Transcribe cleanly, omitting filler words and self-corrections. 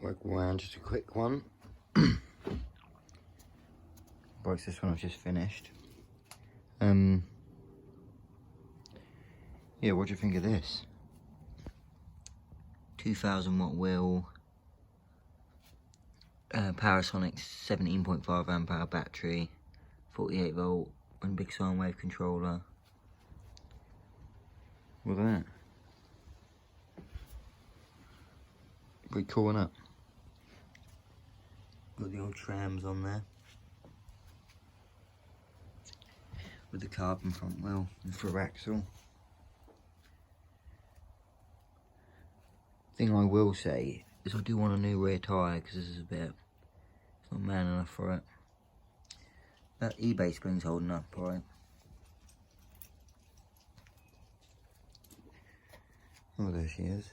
work around, just a quick one. Bike's this one I've just finished. Yeah, what do you think of this? 2000 watt wheel, Parasonic 17.5 amp hour battery, 48 volt, and big sine wave controller. Look at that. Pretty cool, innit? Got the old trams on there. With the carbon front wheel and through axle. Thing I will say is I do want a new rear tyre because this is a bit, it's not man enough for it. That eBay spring's holding up, alright. Oh, there she is.